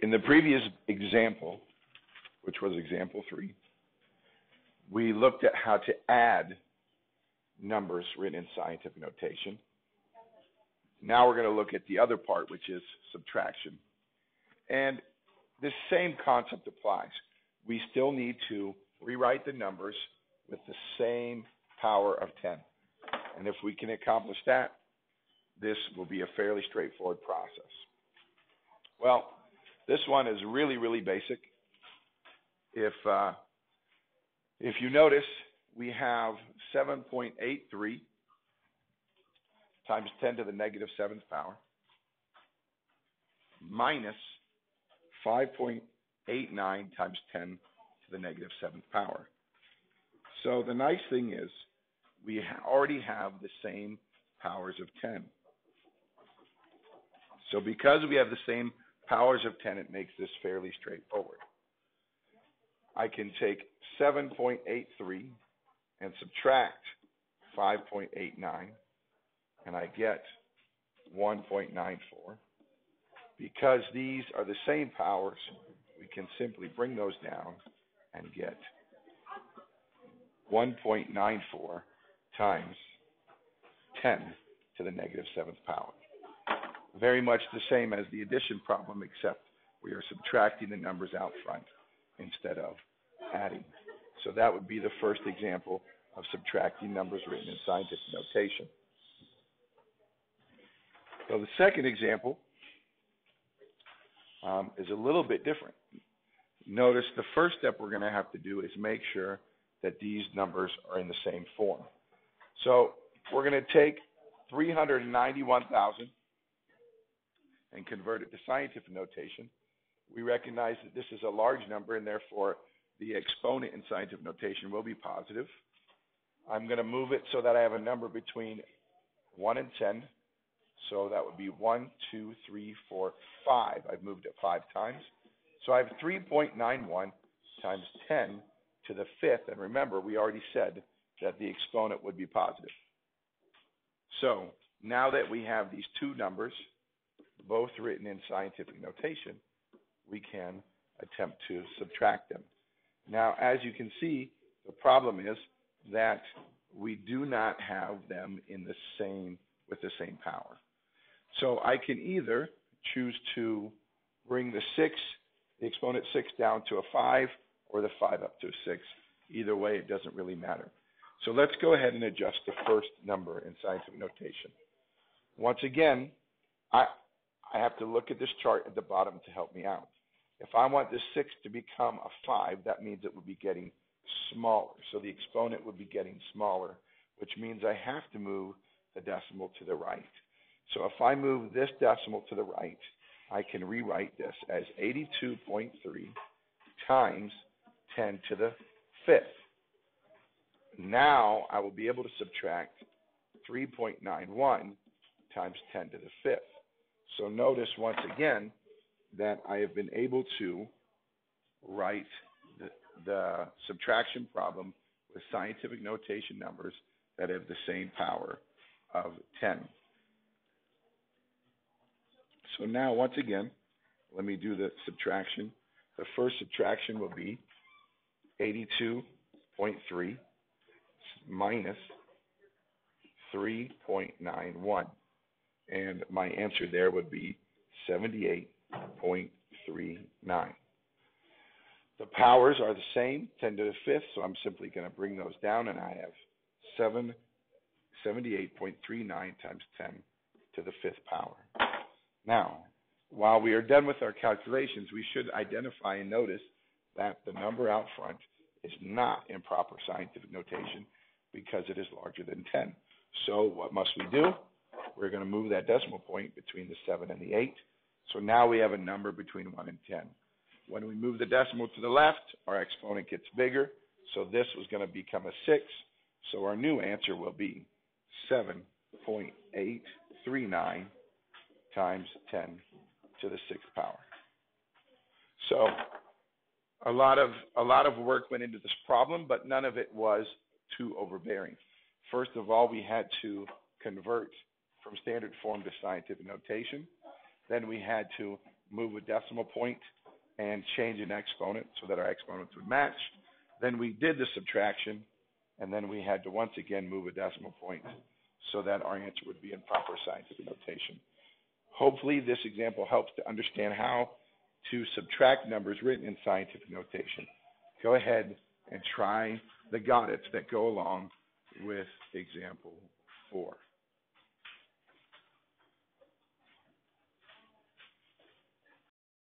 In the previous example, which was example 3, we looked at how to add numbers written in scientific notation. Now we're going to look at the other part, which is subtraction. And this same concept applies. We still need to rewrite the numbers with the same power of 10. And if we can accomplish that, this will be a fairly straightforward process. Well, this one is really, really basic. If you notice, we have 7.83 times 10 to the negative 7th power minus 5.89 times 10 to the negative 7th power. So the nice thing is we already have the same powers of 10. So because we have the same powers of 10, it makes this fairly straightforward. I can take 7.83 and subtract 5.89, and I get 1.94. Because these are the same powers, we can simply bring those down and get 1.94 times 10 to the negative 7th power. Very much the same as the addition problem, except we are subtracting the numbers out front instead of adding. So that would be the first example of subtracting numbers written in scientific notation. So the second example is a little bit different. Notice the first step we're going to have to do is make sure that these numbers are in the same form. So we're going to take 391,000 and convert it to scientific notation. We recognize that this is a large number, and therefore the exponent in scientific notation will be positive. I'm going to move it so that I have a number between 1 and 10. So that would be 1, 2, 3, 4, 5. I've moved it 5 times. So I have 3.91 times 10 to the 5th. And remember, we already said that the exponent would be positive. So now that we have these two numbers, both written in scientific notation, we can attempt to subtract them. Now, as you can see, the problem is that we do not have them in the same with the same power. So I can either choose to bring the exponent 6 down to a 5, or the 5 up to a 6. Either way, it doesn't really matter. So let's go ahead and adjust the first number in scientific notation. Once again, I have to look at this chart at the bottom to help me out. If I want this 6 to become a 5, that means it would be getting smaller. So the exponent would be getting smaller, which means I have to move the decimal to the right. So if I move this decimal to the right, I can rewrite this as 82.3 times 10 to the 5th. Now I will be able to subtract 3.91 times 10 to the 5th. So notice once again that I have been able to write the subtraction problem with scientific notation numbers that have the same power of 10. So now, once again, let me do the subtraction. The first subtraction will be 82.3 minus 3.91. And my answer there would be 78.39. The powers are the same, 10 to the 5th, so I'm simply going to bring those down, and I have 78.39 times 10 to the 5th power. Now, while we are done with our calculations, we should identify and notice that the number out front is not in proper scientific notation because it is larger than 10. So what must we do? We're going to move that decimal point between the 7 and the 8. So now we have a number between 1 and 10. When we move the decimal to the left, our exponent gets bigger. So this was going to become a 6. So our new answer will be 7.839 times 10 to the 6th power. So a lot of work went into this problem, but none of it was too overbearing. First of all, we had to convert from standard form to scientific notation. Then we had to move a decimal point, and change an exponent so that our exponents would match. Then we did the subtraction, and then we had to once again move a decimal point so that our answer would be in proper scientific notation. Hopefully this example helps to understand how to subtract numbers written in scientific notation. Go ahead and try the got its that go along with example 4.